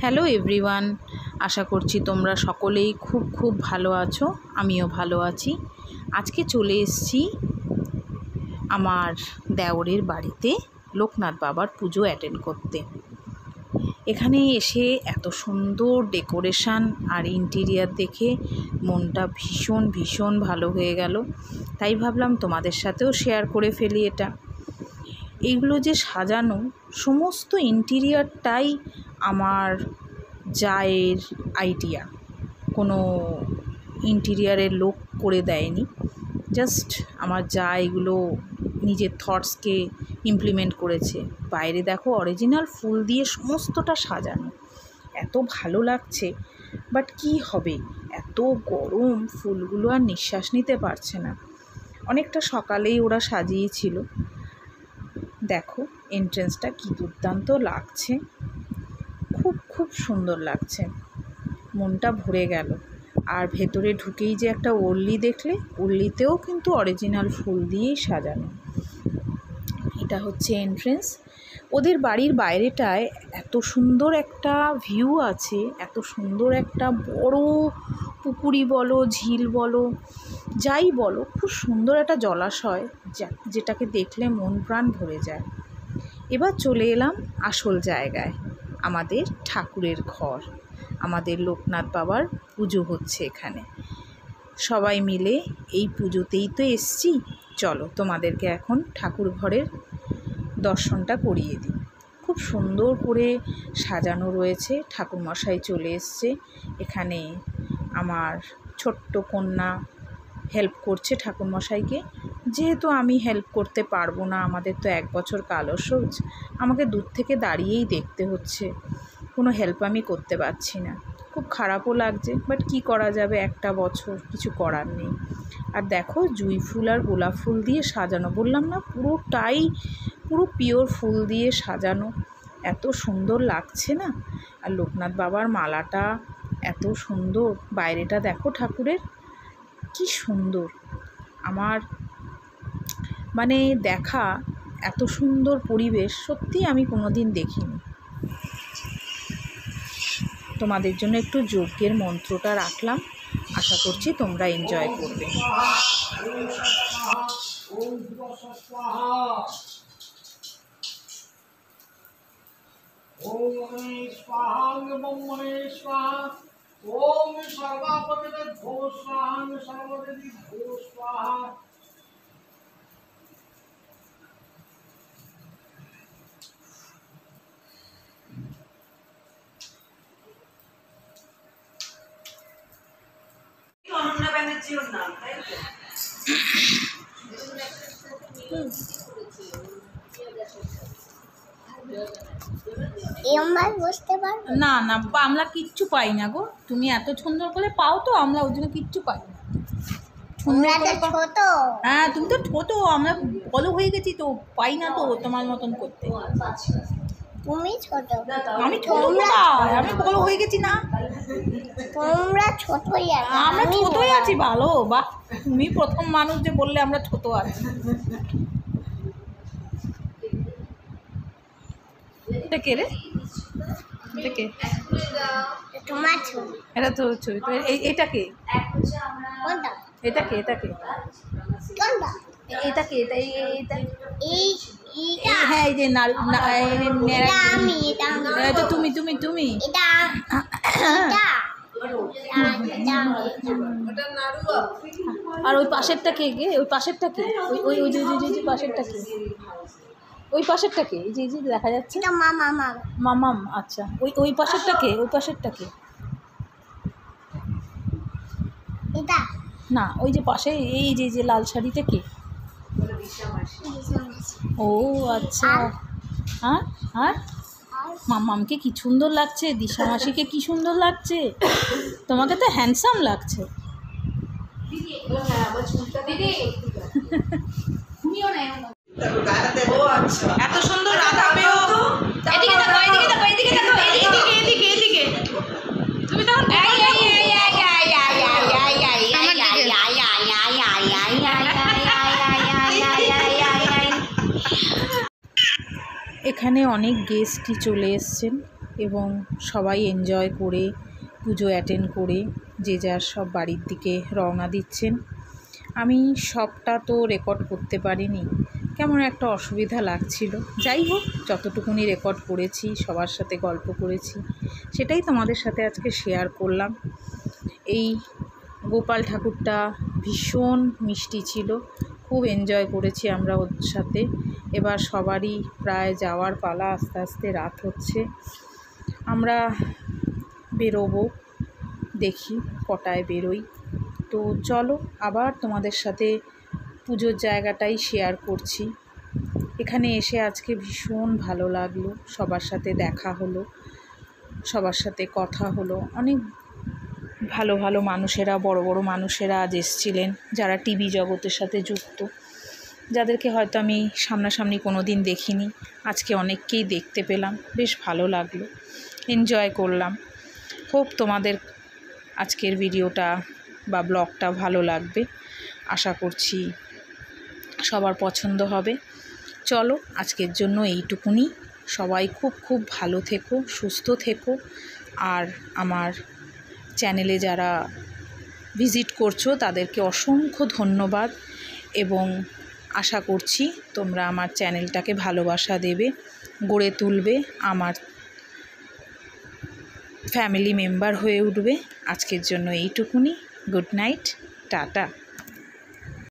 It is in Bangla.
হ্যালো এভরিওয়ান, আশা করছি তোমরা সকলেই খুব ভালো আছো। আমিও ভালো আছি। আজকে চলে এসেছি আমার দেওরের বাড়িতে লোকনাথ বাবার পুজো অ্যাটেন্ড করতে। এখানে এসে এত সুন্দর ডেকোরেশন আর ইন্টিরিয়ার দেখে মনটা ভীষণ ভালো হয়ে গেল। তাই ভাবলাম তোমাদের সাথেও শেয়ার করে ফেলি এটা। এইগুলো যে সাজানো, সমস্ত ইন্টিরিয়ারটাই আমার জায়ের আইডিয়া। কোনো ইন্টিরিয়ারের লোক করে দেয়নি, জাস্ট আমার যা এগুলো নিজের থটসকে ইমপ্লিমেন্ট করেছে। বাইরে দেখো অরিজিনাল ফুল দিয়ে সমস্তটা সাজানো, এত ভালো লাগছে। বাট কি হবে, এত গরম, ফুলগুলো আর নিঃশ্বাস নিতে পারছে না। অনেকটা সকালেই ওরা সাজিয়েছিল। দেখো এন্ট্রেন্সটা কি দুর্দান্ত লাগছে, খুব সুন্দর লাগছে, মনটা ভরে গেল। আর ভেতরে ঢুকেই যে একটা ওর্লি দেখলে, ওর্লিতেও কিন্তু অরিজিনাল ফুল দিয়েই সাজানো। এটা হচ্ছে এন্ট্রেন্স। ওদের বাড়ির বাইরেটায় এত সুন্দর একটা ভিউ আছে, এত সুন্দর একটা বড় পুকুরি বলো, ঝিল বলো, যাই বলো, খুব সুন্দর একটা জলাশয়, যেটাকে দেখলে মন প্রাণ ভরে যায়। এবার চলে এলাম আসল জায়গায়, আমাদের ঠাকুরের ঘর। আমাদের লোকনাথ বাবার পুজো হচ্ছে এখানে। সবাই মিলে এই পুজোতেই তো এসছি, চলো তোমাদেরকে এখন ঠাকুর ঘরের দর্শনটা করিয়ে দিই। খুব সুন্দর করে সাজানো রয়েছে। ঠাকুরমশাই চলে এসছে এখানে। আমার ছোট্ট কন্যা হেল্প করছে ঠাকুরমশাইকে। যেহেতু আমি হেল্প করতে পারবো না, আমাদের তো 1 বছর কালসর্জ, আমাকে দূর থেকে দাঁড়িয়েই দেখতে হচ্ছে, কোনো হেল্প আমি করতে পারছি না। খুব খারাপও লাগছে, বাট কি করা যাবে, একটা বছর, কিছু করার নেই। আর দেখো জুঁই ফুল আর গোলাপ ফুল দিয়ে সাজানো, বললাম না পুরো পিওর ফুল দিয়ে সাজানো, এত সুন্দর লাগছে না। আর লোকনাথ বাবার মালাটা এত সুন্দর, বাইরেটা দেখো ঠাকুরের কি সুন্দর। আমার মানে দেখা এত সুন্দর পরিবেশ সত্যি আমি কোনো দিন দেখিনি। তোমাদের জন্য একটু যজ্ঞের মন্ত্রটা রাখলাম, আশা করছি তোমরা এনজয় করবে। না না, আমরা কিচ্ছু পাই না গো। তুমি এত সুন্দর করে পাও তো, আমরা ওই জন্য কিচ্ছু পাই না। হ্যাঁ, তুমি তো ছোট, আমরা বড় হয়ে গেছি তো, পাই না তো তোমার মতন করতে। তুমি ছোট, আমি ছোট না, আমি বড় হয়ে গেছি না। তোমরা ছোটই আছো, আমরা ছোটই আছি। ভালো, বাহ, তুমি প্রথম মানুষ যে বললে আমরা ছোট আছি। এটা কে রে? এটা কে? তোমার ছবি। এটা তো ছবি। তো এটা কে? কোনটা? এটা কে? এটা কে? কোনটা? এটা কে? এটা এই এটা হ্যাঁ, এই যে এটা আমি, এটা আমি। এটা তুমি এটা এটা আর ওই পাশেরটা কে? ওই পাশেরটা কে? ওই যে পাশেরটা কে? ওই পাশেরটা কে? এই যে দেখা যাচ্ছে এটা মামাম। আচ্ছা, ওই পাশেরটা কে? ওই পাশেরটা কে? এটা না, ওই যে পাশে এই যে লাল শাড়িটা কে? ও আচ্ছা। হ্যাঁ, আর মামামকে কি সুন্দর লাগছে, দিশা মাসিকে কি সুন্দর লাগছে, তোমাকে তো হ্যান্ডসাম লাগছে। এত সুন্দর রাধা পেও। এদিকে দেখো, এদিকে দেখো, এদিকে দেখো, এদিকে এদিকে তুমি তখন এখানে অনেক গেস্টই চলে এসছেন। এবং সবাই এনজয় করে পুজো অ্যাটেন্ড করে যে যার সব বাড়ির দিকে রওনা দিচ্ছেন। আমি সবটা তো রেকর্ড করতে পারিনি, কেমন একটা অসুবিধা লাগছিল। যাই হোক, যতটুকুনি রেকর্ড করেছি, সবার সাথে গল্প করেছি, সেটাই তোমাদের সাথে আজকে শেয়ার করলাম। এই গোপাল ঠাকুরটা ভীষণ মিষ্টি ছিল, খুব এনজয় করেছি আমরা ওর সাথে। এবার সবারই প্রায় যাওয়ার পালা, আস্তে আস্তে রাত হচ্ছে। আমরা বেরোবো, দেখি কটায় বেরোই। তো চলো, আবার তোমাদের সাথে পুজোর জায়গাটাই শেয়ার করছি। এখানে এসে আজকে ভীষণ ভালো লাগলো, সবার সাথে দেখা হলো, সবার সাথে কথা হলো। অনেক ভালো ভালো মানুষেরা, বড় বড় মানুষেরা আজ এসেছিলেন, যারা টিভি জগতের সাথে যুক্ত, যাদেরকে হয়তো আমি সামনাসামনি কোনো দিন দেখিনি। আজকে অনেককেই দেখতে পেলাম, বেশ ভালো লাগলো, এনজয় করলাম। হোপ তোমাদের আজকের ভিডিওটা বা ব্লগটা ভালো লাগবে, আশা করছি সবার পছন্দ হবে। চলো, আজকের জন্য এইটুকুনি। সবাই খুব খুব ভালো থেকো, সুস্থ থেকো। আর আমার চ্যানেলে যারা ভিজিট করছো তাদেরকে অসংখ্য ধন্যবাদ, এবং আশা করছি তোমরা আমার চ্যানেলটাকে ভালোবাসা দেবে, গড়ে তুলবে, আমার ফ্যামিলি মেম্বার হয়ে উঠবে। আজকের জন্য এইটুকুনি। Good night, tata.